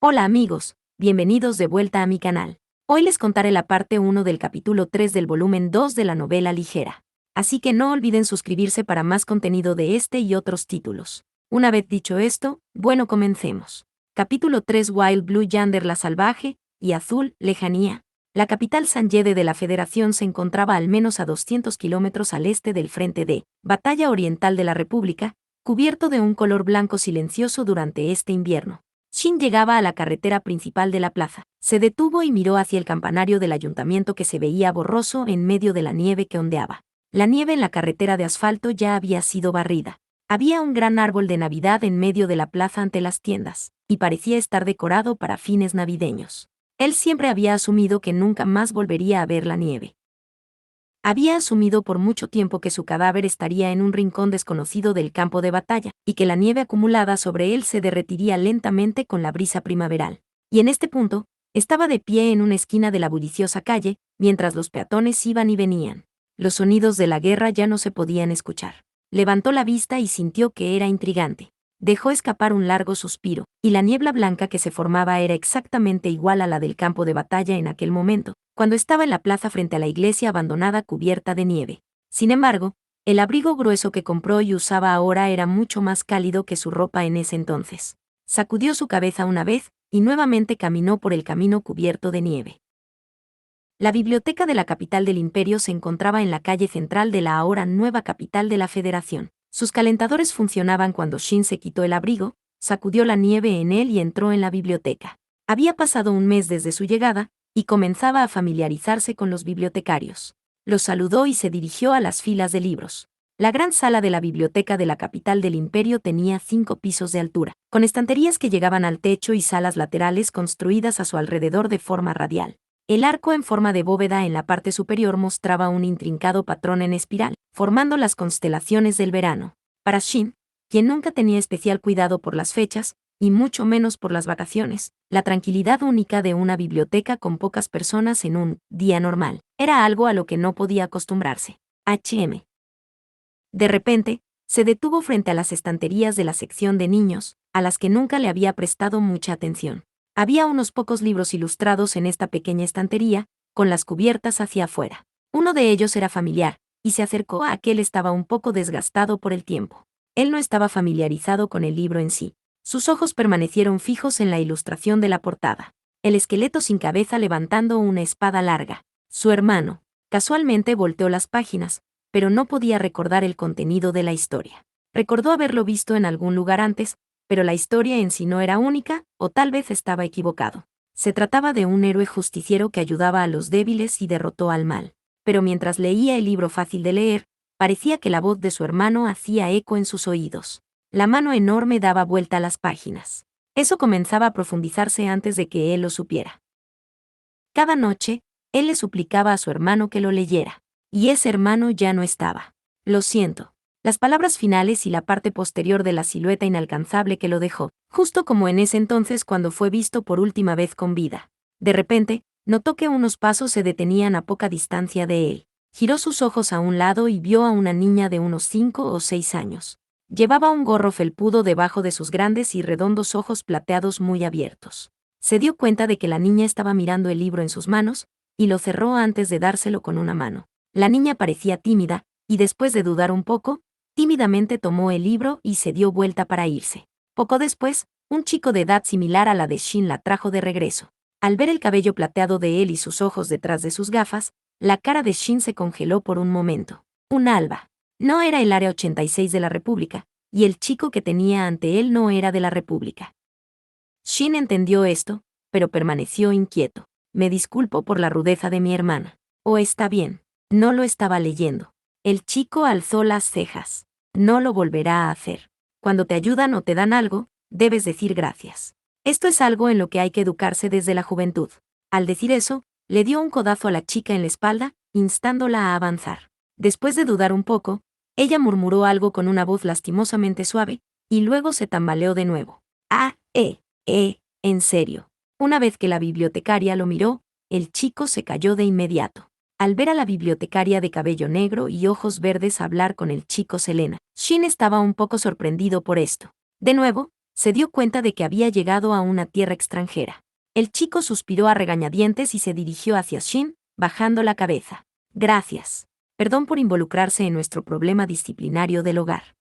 Hola amigos, bienvenidos de vuelta a mi canal. Hoy les contaré la parte 1 del capítulo 3 del volumen 2 de la novela ligera. Así que no olviden suscribirse para más contenido de este y otros títulos. Una vez dicho esto, bueno, comencemos. Capítulo 3: Wild Blue Yonder, la salvaje, y Azul, lejanía. La capital Sanyede de la Federación se encontraba al menos a 200 kilómetros al este del frente de batalla oriental de la República, cubierto de un color blanco silencioso durante este invierno. Shin llegaba a la carretera principal de la plaza. Se detuvo y miró hacia el campanario del ayuntamiento que se veía borroso en medio de la nieve que ondeaba. La nieve en la carretera de asfalto ya había sido barrida. Había un gran árbol de Navidad en medio de la plaza ante las tiendas, y parecía estar decorado para fines navideños. Él siempre había asumido que nunca más volvería a ver la nieve. Había asumido por mucho tiempo que su cadáver estaría en un rincón desconocido del campo de batalla, y que la nieve acumulada sobre él se derretiría lentamente con la brisa primaveral. Y en este punto, estaba de pie en una esquina de la bulliciosa calle, mientras los peatones iban y venían. Los sonidos de la guerra ya no se podían escuchar. Levantó la vista y sintió que era intrigante. Dejó escapar un largo suspiro, y la niebla blanca que se formaba era exactamente igual a la del campo de batalla en aquel momento, cuando estaba en la plaza frente a la iglesia abandonada cubierta de nieve. Sin embargo, el abrigo grueso que compró y usaba ahora era mucho más cálido que su ropa en ese entonces. Sacudió su cabeza una vez, y nuevamente caminó por el camino cubierto de nieve. La biblioteca de la capital del imperio se encontraba en la calle central de la ahora nueva capital de la Federación. Sus calentadores funcionaban cuando Shin se quitó el abrigo, sacudió la nieve en él y entró en la biblioteca. Había pasado un mes desde su llegada, y comenzaba a familiarizarse con los bibliotecarios. Los saludó y se dirigió a las filas de libros. La gran sala de la biblioteca de la capital del imperio tenía 5 pisos de altura, con estanterías que llegaban al techo y salas laterales construidas a su alrededor de forma radial. El arco en forma de bóveda en la parte superior mostraba un intrincado patrón en espiral, formando las constelaciones del verano. Para Shin, quien nunca tenía especial cuidado por las fechas, y mucho menos por las vacaciones, la tranquilidad única de una biblioteca con pocas personas en un día normal era algo a lo que no podía acostumbrarse. De repente, se detuvo frente a las estanterías de la sección de niños, a las que nunca le había prestado mucha atención. Había unos pocos libros ilustrados en esta pequeña estantería, con las cubiertas hacia afuera. Uno de ellos era familiar, y se acercó a aquel. Estaba un poco desgastado por el tiempo. Él no estaba familiarizado con el libro en sí. Sus ojos permanecieron fijos en la ilustración de la portada. El esqueleto sin cabeza levantando una espada larga. Su hermano. Casualmente volteó las páginas, pero no podía recordar el contenido de la historia. Recordó haberlo visto en algún lugar antes, pero la historia en sí no era única, o tal vez estaba equivocado. Se trataba de un héroe justiciero que ayudaba a los débiles y derrotó al mal. Pero mientras leía el libro fácil de leer, parecía que la voz de su hermano hacía eco en sus oídos. La mano enorme daba vuelta a las páginas. Eso comenzaba a profundizarse antes de que él lo supiera. Cada noche, él le suplicaba a su hermano que lo leyera. Y ese hermano ya no estaba. Lo siento. Las palabras finales y la parte posterior de la silueta inalcanzable que lo dejó, justo como en ese entonces cuando fue visto por última vez con vida. De repente, notó que unos pasos se detenían a poca distancia de él. Giró sus ojos a un lado y vio a una niña de unos 5 o 6 años. Llevaba un gorro felpudo debajo de sus grandes y redondos ojos plateados muy abiertos. Se dio cuenta de que la niña estaba mirando el libro en sus manos, y lo cerró antes de dárselo con una mano. La niña parecía tímida, y después de dudar un poco, tímidamente tomó el libro y se dio vuelta para irse. Poco después, un chico de edad similar a la de Shin la trajo de regreso. Al ver el cabello plateado de él y sus ojos detrás de sus gafas, la cara de Shin se congeló por un momento. Un alba. No era el Área 86 de la República, y el chico que tenía ante él no era de la República. Shin entendió esto, pero permaneció inquieto. Me disculpo por la rudeza de mi hermana. Oh, está bien. No lo estaba leyendo. El chico alzó las cejas. No lo volverá a hacer. Cuando te ayudan o te dan algo, debes decir gracias. Esto es algo en lo que hay que educarse desde la juventud. Al decir eso, le dio un codazo a la chica en la espalda, instándola a avanzar. Después de dudar un poco, ella murmuró algo con una voz lastimosamente suave, y luego se tambaleó de nuevo. En serio. Una vez que la bibliotecaria lo miró, el chico se cayó de inmediato. Al ver a la bibliotecaria de cabello negro y ojos verdes hablar con el chico Selena, Shin estaba un poco sorprendido por esto. De nuevo, Se dio cuenta de que había llegado a una tierra extranjera. El chico suspiró a regañadientes y se dirigió hacia Shin, bajando la cabeza. Gracias. Perdón por involucrarse en nuestro problema disciplinario del hogar.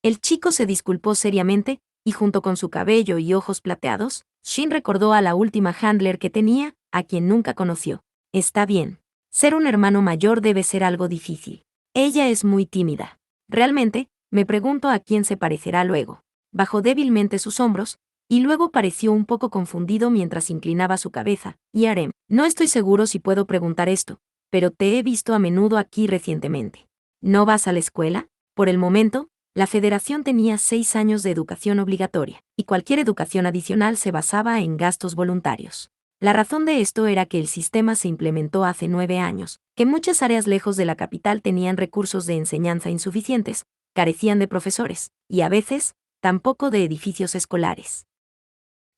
El chico se disculpó seriamente, y junto con su cabello y ojos plateados, Shin recordó a la última handler que tenía, a quien nunca conoció. Está bien. Ser un hermano mayor debe ser algo difícil. Ella es muy tímida. Realmente, me pregunto a quién se parecerá luego. Bajó débilmente sus hombros, y luego pareció un poco confundido mientras inclinaba su cabeza. Y Arem, no estoy seguro si puedo preguntar esto, pero te he visto a menudo aquí recientemente. ¿No vas a la escuela? Por el momento, la Federación tenía 6 años de educación obligatoria, y cualquier educación adicional se basaba en gastos voluntarios. La razón de esto era que el sistema se implementó hace 9 años, que muchas áreas lejos de la capital tenían recursos de enseñanza insuficientes, carecían de profesores, y a veces, tampoco de edificios escolares.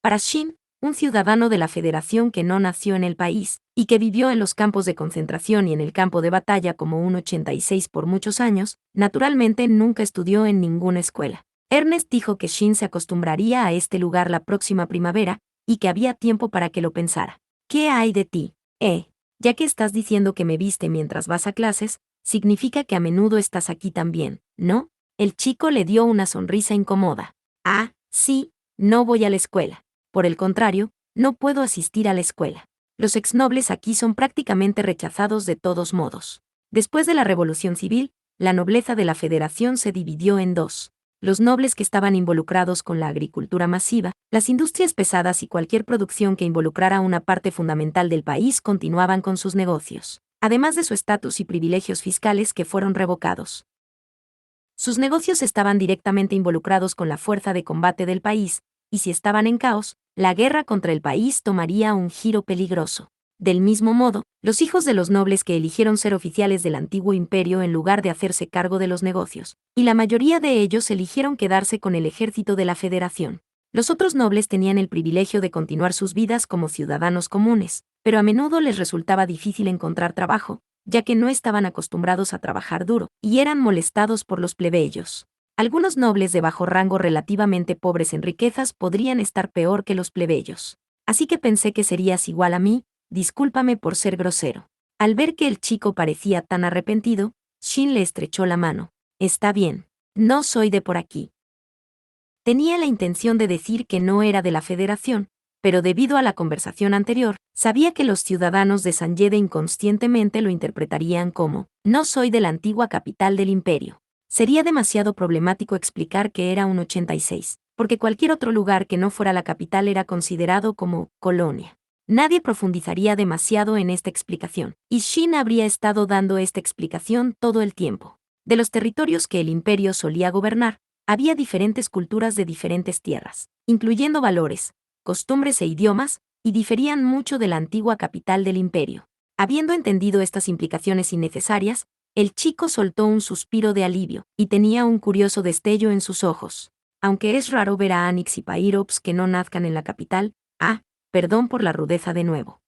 Para Shin, un ciudadano de la Federación que no nació en el país, y que vivió en los campos de concentración y en el campo de batalla como un 86 por muchos años, naturalmente nunca estudió en ninguna escuela. Ernest dijo que Shin se acostumbraría a este lugar la próxima primavera, y que había tiempo para que lo pensara. ¿Qué hay de ti? Ya que estás diciendo que me viste mientras vas a clases, significa que a menudo estás aquí también, ¿no? El chico le dio una sonrisa incómoda. Ah, sí, no voy a la escuela. Por el contrario, no puedo asistir a la escuela. Los exnobles aquí son prácticamente rechazados de todos modos. Después de la Revolución Civil, la nobleza de la Federación se dividió en dos. Los nobles que estaban involucrados con la agricultura masiva, las industrias pesadas y cualquier producción que involucrara una parte fundamental del país continuaban con sus negocios, además de su estatus y privilegios fiscales que fueron revocados. Sus negocios estaban directamente involucrados con la fuerza de combate del país, y si estaban en caos, la guerra contra el país tomaría un giro peligroso. Del mismo modo, los hijos de los nobles que eligieron ser oficiales del antiguo imperio en lugar de hacerse cargo de los negocios, y la mayoría de ellos eligieron quedarse con el ejército de la Federación. Los otros nobles tenían el privilegio de continuar sus vidas como ciudadanos comunes, pero a menudo les resultaba difícil encontrar trabajo, ya que no estaban acostumbrados a trabajar duro, y eran molestados por los plebeyos. Algunos nobles de bajo rango relativamente pobres en riquezas podrían estar peor que los plebeyos. Así que pensé que serías igual a mí, discúlpame por ser grosero. Al ver que el chico parecía tan arrepentido, Shin le estrechó la mano. Está bien. No soy de por aquí. Tenía la intención de decir que no era de la Federación, pero debido a la conversación anterior, sabía que los ciudadanos de Sanyede inconscientemente lo interpretarían como, no soy de la antigua capital del imperio. Sería demasiado problemático explicar que era un 86, porque cualquier otro lugar que no fuera la capital era considerado como colonia. Nadie profundizaría demasiado en esta explicación, y Shin habría estado dando esta explicación todo el tiempo. De los territorios que el imperio solía gobernar, había diferentes culturas de diferentes tierras, incluyendo valores, costumbres e idiomas, y diferían mucho de la antigua capital del imperio. Habiendo entendido estas implicaciones innecesarias, el chico soltó un suspiro de alivio, y tenía un curioso destello en sus ojos. Aunque es raro ver a Anix y Pairops que no nazcan en la capital, perdón por la rudeza de nuevo.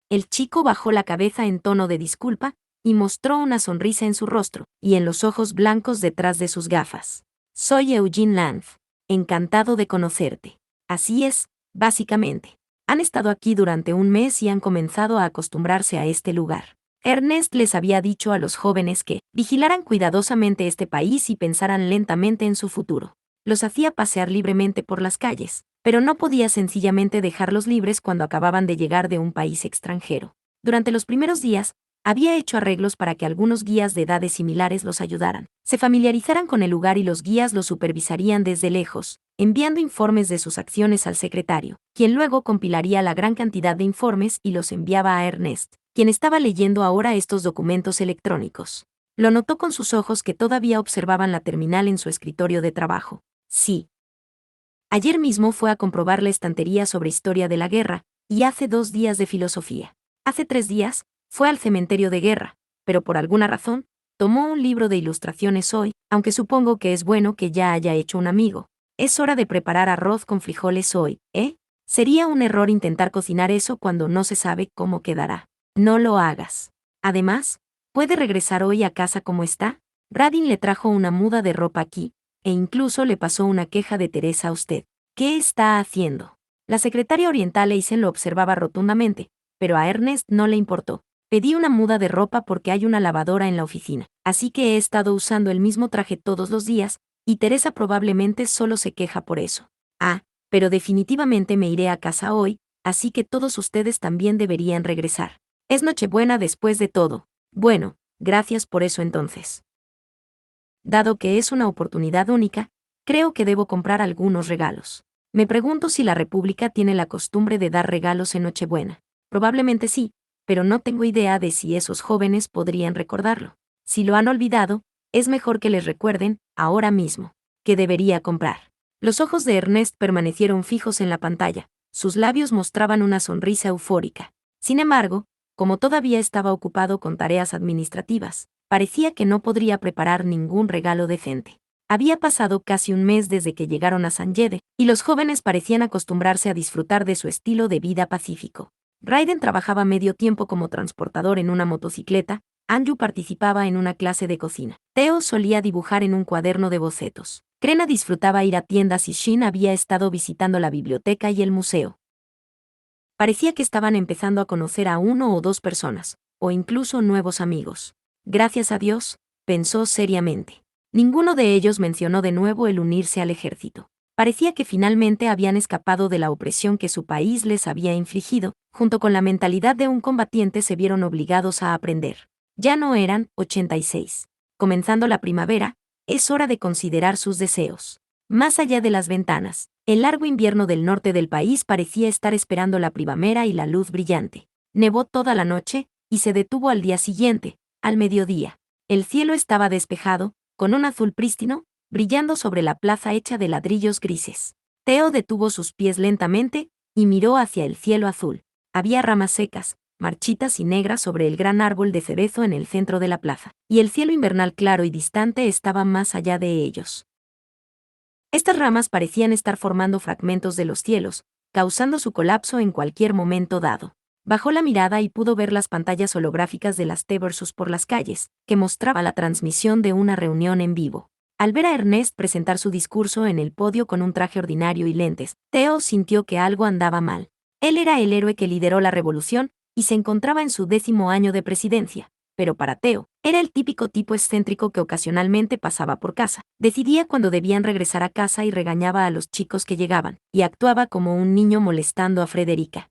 El chico bajó la cabeza en tono de disculpa, y mostró una sonrisa en su rostro, y en los ojos blancos detrás de sus gafas. Soy Eugene Lanz. Encantado de conocerte. Así es, básicamente. Han estado aquí durante un mes y han comenzado a acostumbrarse a este lugar. Ernest les había dicho a los jóvenes que vigilaran cuidadosamente este país y pensaran lentamente en su futuro. Los hacía pasear libremente por las calles, pero no podía sencillamente dejarlos libres cuando acababan de llegar de un país extranjero. Durante los primeros días, había hecho arreglos para que algunos guías de edades similares los ayudaran, se familiarizaran con el lugar y los guías los supervisarían desde lejos, enviando informes de sus acciones al secretario, quien luego compilaría la gran cantidad de informes y los enviaba a Ernest, quien estaba leyendo ahora estos documentos electrónicos. Lo notó con sus ojos que todavía observaban la terminal en su escritorio de trabajo. Sí. Ayer mismo fue a comprobar la estantería sobre historia de la guerra, y hace 2 días de filosofía. Hace 3 días, fue al cementerio de guerra, pero por alguna razón, tomó un libro de ilustraciones hoy, aunque supongo que es bueno que ya haya hecho un amigo. Es hora de preparar arroz con frijoles hoy, ¿eh? Sería un error intentar cocinar eso cuando no se sabe cómo quedará. No lo hagas. Además, ¿puede regresar hoy a casa como está? Radin le trajo una muda de ropa aquí, e incluso le pasó una queja de Teresa a usted. ¿Qué está haciendo? La secretaria oriental Eisen lo observaba rotundamente, pero a Ernest no le importó. Pedí una muda de ropa porque hay una lavadora en la oficina, así que he estado usando el mismo traje todos los días, y Teresa probablemente solo se queja por eso. Ah, pero definitivamente me iré a casa hoy, así que todos ustedes también deberían regresar. Es Nochebuena después de todo. Bueno, gracias por eso entonces. Dado que es una oportunidad única, creo que debo comprar algunos regalos. Me pregunto si la República tiene la costumbre de dar regalos en Nochebuena. Probablemente sí, pero no tengo idea de si esos jóvenes podrían recordarlo. Si lo han olvidado, es mejor que les recuerden, ahora mismo, que debería comprar. Los ojos de Ernest permanecieron fijos en la pantalla, sus labios mostraban una sonrisa eufórica. Sin embargo, como todavía estaba ocupado con tareas administrativas, parecía que no podría preparar ningún regalo decente. Había pasado casi un mes desde que llegaron a San Yede, y los jóvenes parecían acostumbrarse a disfrutar de su estilo de vida pacífico. Raiden trabajaba medio tiempo como transportador en una motocicleta, Andrew participaba en una clase de cocina. Theo solía dibujar en un cuaderno de bocetos. Krena disfrutaba ir a tiendas y Shin había estado visitando la biblioteca y el museo. Parecía que estaban empezando a conocer a uno o dos personas, o incluso nuevos amigos. Gracias a Dios, pensó seriamente. Ninguno de ellos mencionó de nuevo el unirse al ejército. Parecía que finalmente habían escapado de la opresión que su país les había infligido, junto con la mentalidad de un combatiente se vieron obligados a aprender. Ya no eran 86. Comenzando la primavera, es hora de considerar sus deseos. Más allá de las ventanas, el largo invierno del norte del país parecía estar esperando la primavera y la luz brillante. Nevó toda la noche, y se detuvo al día siguiente, al mediodía. El cielo estaba despejado, con un azul prístino, brillando sobre la plaza hecha de ladrillos grises. Theo detuvo sus pies lentamente, y miró hacia el cielo azul. Había ramas secas, marchitas y negras sobre el gran árbol de cerezo en el centro de la plaza, y el cielo invernal claro y distante estaba más allá de ellos. Estas ramas parecían estar formando fragmentos de los cielos, causando su colapso en cualquier momento dado. Bajó la mirada y pudo ver las pantallas holográficas de las T-Versus por las calles, que mostraba la transmisión de una reunión en vivo. Al ver a Ernest presentar su discurso en el podio con un traje ordinario y lentes, Theo sintió que algo andaba mal. Él era el héroe que lideró la revolución, y se encontraba en su 10º año de presidencia. Pero para Theo, era el típico tipo excéntrico que ocasionalmente pasaba por casa. Decidía cuando debían regresar a casa y regañaba a los chicos que llegaban, y actuaba como un niño molestando a Frederica.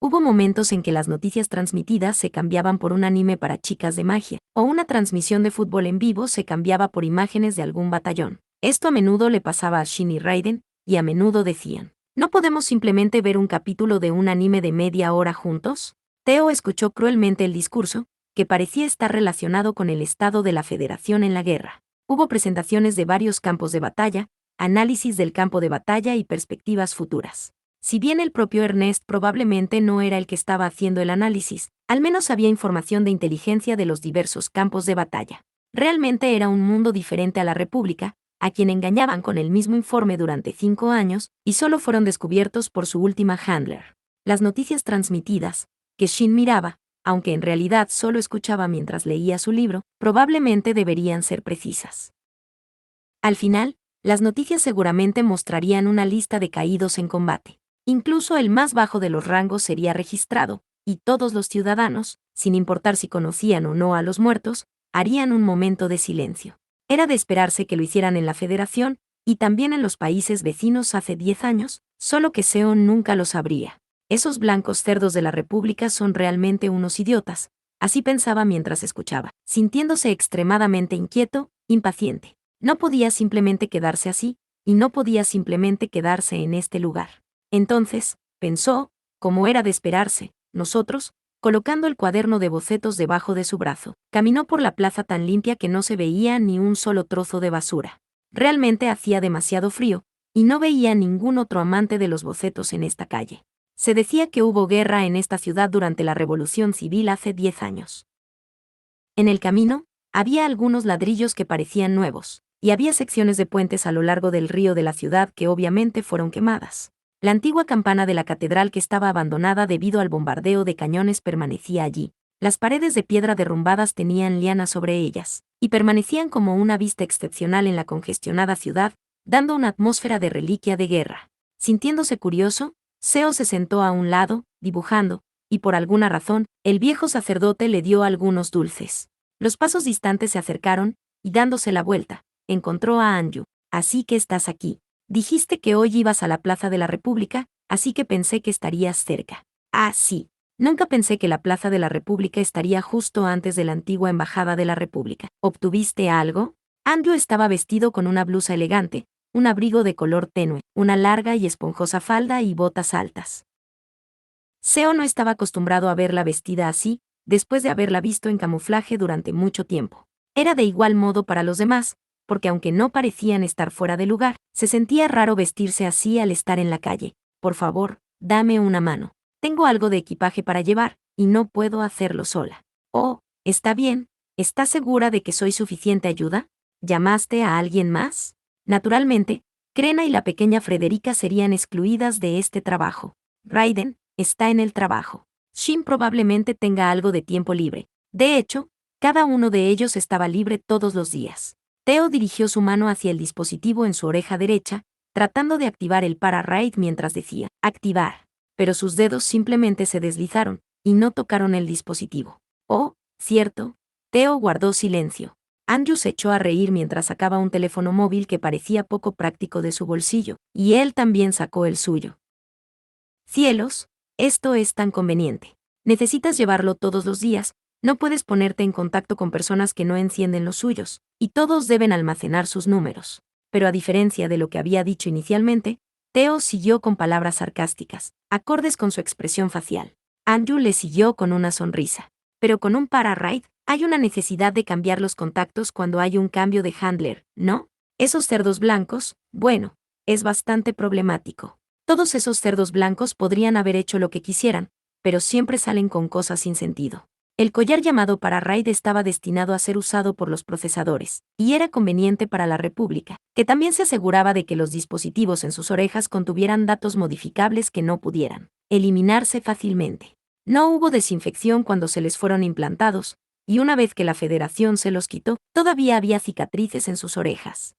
Hubo momentos en que las noticias transmitidas se cambiaban por un anime para chicas de magia, o una transmisión de fútbol en vivo se cambiaba por imágenes de algún batallón. Esto a menudo le pasaba a Shin y Raiden, y a menudo decían, ¿no podemos simplemente ver un capítulo de un anime de media hora juntos? Theo escuchó cruelmente el discurso, que parecía estar relacionado con el estado de la Federación en la guerra. Hubo presentaciones de varios campos de batalla, análisis del campo de batalla y perspectivas futuras. Si bien el propio Ernest probablemente no era el que estaba haciendo el análisis, al menos había información de inteligencia de los diversos campos de batalla. Realmente era un mundo diferente a la República, a quien engañaban con el mismo informe durante 5 años, y solo fueron descubiertos por su última handler. Las noticias transmitidas, que Shin miraba, aunque en realidad solo escuchaba mientras leía su libro, probablemente deberían ser precisas. Al final, las noticias seguramente mostrarían una lista de caídos en combate. Incluso el más bajo de los rangos sería registrado, y todos los ciudadanos, sin importar si conocían o no a los muertos, harían un momento de silencio. Era de esperarse que lo hicieran en la Federación, y también en los países vecinos hace 10 años, solo que Seon nunca lo sabría. Esos blancos cerdos de la República son realmente unos idiotas, así pensaba mientras escuchaba, sintiéndose extremadamente inquieto, impaciente. No podía simplemente quedarse así, y no podía simplemente quedarse en este lugar. Entonces, pensó, como era de esperarse, nosotros, colocando el cuaderno de bocetos debajo de su brazo, caminó por la plaza tan limpia que no se veía ni un solo trozo de basura. Realmente hacía demasiado frío, y no veía ningún otro amante de los bocetos en esta calle. Se decía que hubo guerra en esta ciudad durante la Revolución Civil hace 10 años. En el camino, había algunos ladrillos que parecían nuevos, y había secciones de puentes a lo largo del río de la ciudad que obviamente fueron quemadas. La antigua campana de la catedral que estaba abandonada debido al bombardeo de cañones permanecía allí. Las paredes de piedra derrumbadas tenían lianas sobre ellas, y permanecían como una vista excepcional en la congestionada ciudad, dando una atmósfera de reliquia de guerra. Sintiéndose curioso, Seo se sentó a un lado, dibujando, y por alguna razón, el viejo sacerdote le dio algunos dulces. Los pasos distantes se acercaron, y dándose la vuelta, encontró a Anju. Así que estás aquí. Dijiste que hoy ibas a la Plaza de la República, así que pensé que estarías cerca. Ah, sí. Nunca pensé que la Plaza de la República estaría justo antes de la antigua Embajada de la República. ¿Obtuviste algo? Anju estaba vestido con una blusa elegante, un abrigo de color tenue, una larga y esponjosa falda y botas altas. Seo no estaba acostumbrado a verla vestida así, después de haberla visto en camuflaje durante mucho tiempo. Era de igual modo para los demás, porque aunque no parecían estar fuera de lugar, se sentía raro vestirse así al estar en la calle. Por favor, dame una mano. Tengo algo de equipaje para llevar, y no puedo hacerlo sola. Oh, está bien. ¿Estás segura de que soy suficiente ayuda? ¿Llamaste a alguien más? Naturalmente, Krena y la pequeña Frederica serían excluidas de este trabajo. Raiden está en el trabajo. Shin probablemente tenga algo de tiempo libre. De hecho, cada uno de ellos estaba libre todos los días. Teo dirigió su mano hacia el dispositivo en su oreja derecha, tratando de activar el para-raid mientras decía, activar. Pero sus dedos simplemente se deslizaron, y no tocaron el dispositivo. Oh, cierto. Teo guardó silencio. Anju se echó a reír mientras sacaba un teléfono móvil que parecía poco práctico de su bolsillo, y él también sacó el suyo. Cielos, esto es tan conveniente. Necesitas llevarlo todos los días, no puedes ponerte en contacto con personas que no encienden los suyos, y todos deben almacenar sus números. Pero a diferencia de lo que había dicho inicialmente, Teo siguió con palabras sarcásticas, acordes con su expresión facial. Anju le siguió con una sonrisa. Pero con un para-raid, hay una necesidad de cambiar los contactos cuando hay un cambio de handler, ¿no? Esos cerdos blancos, bueno, es bastante problemático. Todos esos cerdos blancos podrían haber hecho lo que quisieran, pero siempre salen con cosas sin sentido. El collar llamado para-raid estaba destinado a ser usado por los procesadores, y era conveniente para la República, que también se aseguraba de que los dispositivos en sus orejas contuvieran datos modificables que no pudieran eliminarse fácilmente. No hubo desinfección cuando se les fueron implantados, y una vez que la Federación se los quitó, todavía había cicatrices en sus orejas.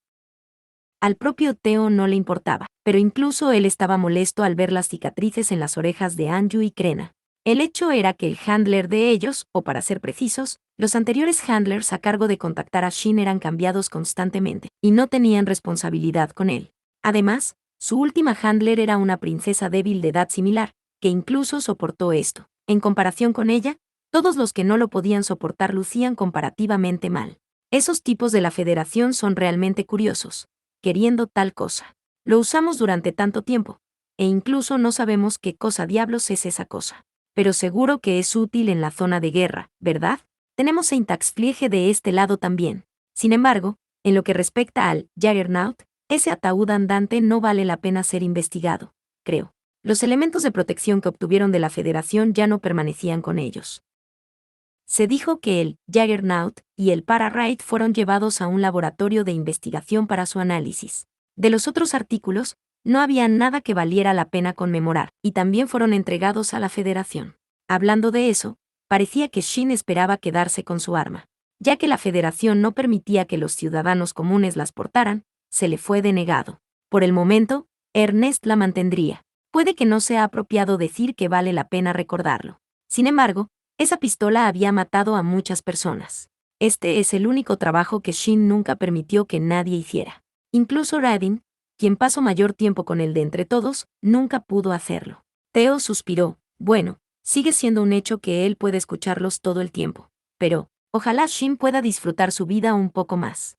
Al propio Teo no le importaba, pero incluso él estaba molesto al ver las cicatrices en las orejas de Anju y Krena. El hecho era que el handler de ellos, o para ser precisos, los anteriores handlers a cargo de contactar a Shin eran cambiados constantemente, y no tenían responsabilidad con él. Además, su última handler era una princesa débil de edad similar, que incluso soportó esto. En comparación con ella, todos los que no lo podían soportar lucían comparativamente mal. Esos tipos de la Federación son realmente curiosos, queriendo tal cosa. Lo usamos durante tanto tiempo, e incluso no sabemos qué cosa diablos es esa cosa. Pero seguro que es útil en la zona de guerra, ¿verdad? Tenemos Eintagsfliege de este lado también. Sin embargo, en lo que respecta al Juggernaut, ese ataúd andante no vale la pena ser investigado, creo. Los elementos de protección que obtuvieron de la Federación ya no permanecían con ellos. Se dijo que el Juggernaut y el para-raid fueron llevados a un laboratorio de investigación para su análisis. De los otros artículos, no había nada que valiera la pena conmemorar, y también fueron entregados a la Federación. Hablando de eso, parecía que Shin esperaba quedarse con su arma. Ya que la Federación no permitía que los ciudadanos comunes las portaran, se le fue denegado. Por el momento, Ernest la mantendría. Puede que no sea apropiado decir que vale la pena recordarlo. Sin embargo, esa pistola había matado a muchas personas. Este es el único trabajo que Shin nunca permitió que nadie hiciera. Incluso Raiden, quien pasó mayor tiempo con él de entre todos, nunca pudo hacerlo. Teo suspiró. Bueno, sigue siendo un hecho que él puede escucharlos todo el tiempo. Pero, ojalá Shin pueda disfrutar su vida un poco más.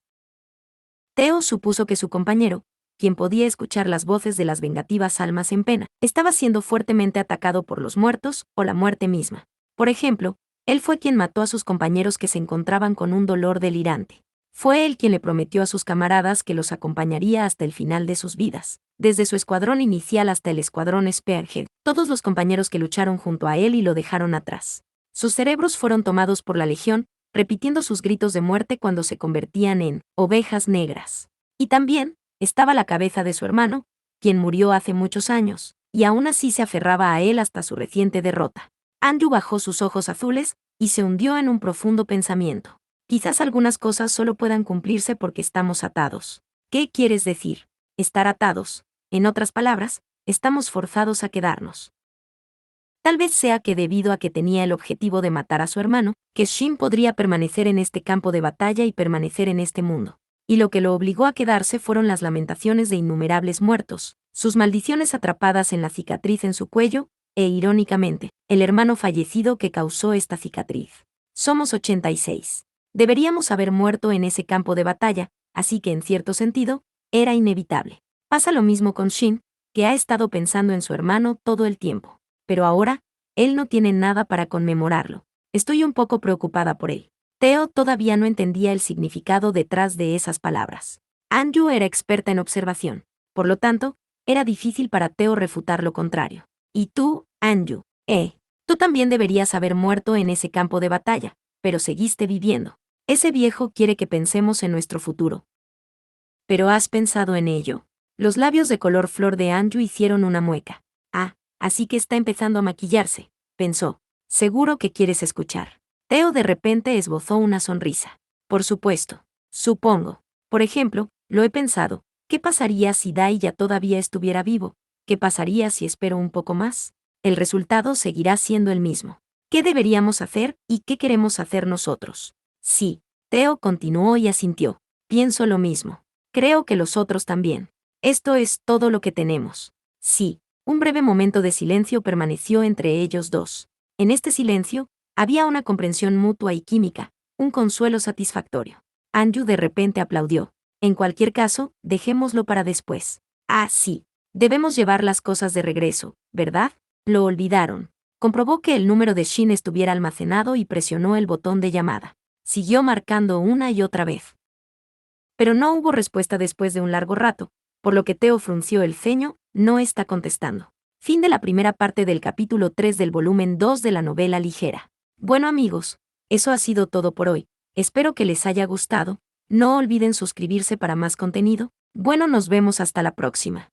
Teo supuso que su compañero, quien podía escuchar las voces de las vengativas almas en pena, estaba siendo fuertemente atacado por los muertos o la muerte misma. Por ejemplo, él fue quien mató a sus compañeros que se encontraban con un dolor delirante. Fue él quien le prometió a sus camaradas que los acompañaría hasta el final de sus vidas. Desde su escuadrón inicial hasta el escuadrón Spearhead, todos los compañeros que lucharon junto a él y lo dejaron atrás. Sus cerebros fueron tomados por la Legión, repitiendo sus gritos de muerte cuando se convertían en ovejas negras. Y también estaba la cabeza de su hermano, quien murió hace muchos años, y aún así se aferraba a él hasta su reciente derrota. Anju bajó sus ojos azules, y se hundió en un profundo pensamiento. Quizás algunas cosas solo puedan cumplirse porque estamos atados. ¿Qué quieres decir? Estar atados. En otras palabras, estamos forzados a quedarnos. Tal vez sea que debido a que tenía el objetivo de matar a su hermano, que Shin podría permanecer en este campo de batalla y permanecer en este mundo. Y lo que lo obligó a quedarse fueron las lamentaciones de innumerables muertos, sus maldiciones atrapadas en la cicatriz en su cuello, e irónicamente, el hermano fallecido que causó esta cicatriz. Somos 86. Deberíamos haber muerto en ese campo de batalla, así que en cierto sentido, era inevitable. Pasa lo mismo con Shin, que ha estado pensando en su hermano todo el tiempo. Pero ahora, él no tiene nada para conmemorarlo. Estoy un poco preocupada por él. Theo todavía no entendía el significado detrás de esas palabras. Anju era experta en observación. Por lo tanto, era difícil para Theo refutar lo contrario. Y tú, Anju, tú también deberías haber muerto en ese campo de batalla, pero seguiste viviendo. Ese viejo quiere que pensemos en nuestro futuro. ¿Pero has pensado en ello? Los labios de color flor de Anju hicieron una mueca. Ah, así que está empezando a maquillarse, pensó. Seguro que quieres escuchar. Theo de repente esbozó una sonrisa. Por supuesto. Supongo. Por ejemplo, lo he pensado. ¿Qué pasaría si Dai ya todavía estuviera vivo? ¿Qué pasaría si espero un poco más? El resultado seguirá siendo el mismo. ¿Qué deberíamos hacer y qué queremos hacer nosotros? Sí. Theo continuó y asintió. Pienso lo mismo. Creo que los otros también. Esto es todo lo que tenemos. Sí. Un breve momento de silencio permaneció entre ellos dos. En este silencio, había una comprensión mutua y química, un consuelo satisfactorio. Anju de repente aplaudió. En cualquier caso, dejémoslo para después. Ah, sí. Debemos llevar las cosas de regreso, ¿verdad? Lo olvidaron. Comprobó que el número de Shin estuviera almacenado y presionó el botón de llamada. Siguió marcando una y otra vez. Pero no hubo respuesta después de un largo rato, por lo que Theo frunció el ceño. No está contestando. Fin de la primera parte del capítulo 3 del volumen 2 de la novela ligera. Bueno amigos, eso ha sido todo por hoy. Espero que les haya gustado. No olviden suscribirse para más contenido. Bueno, nos vemos hasta la próxima.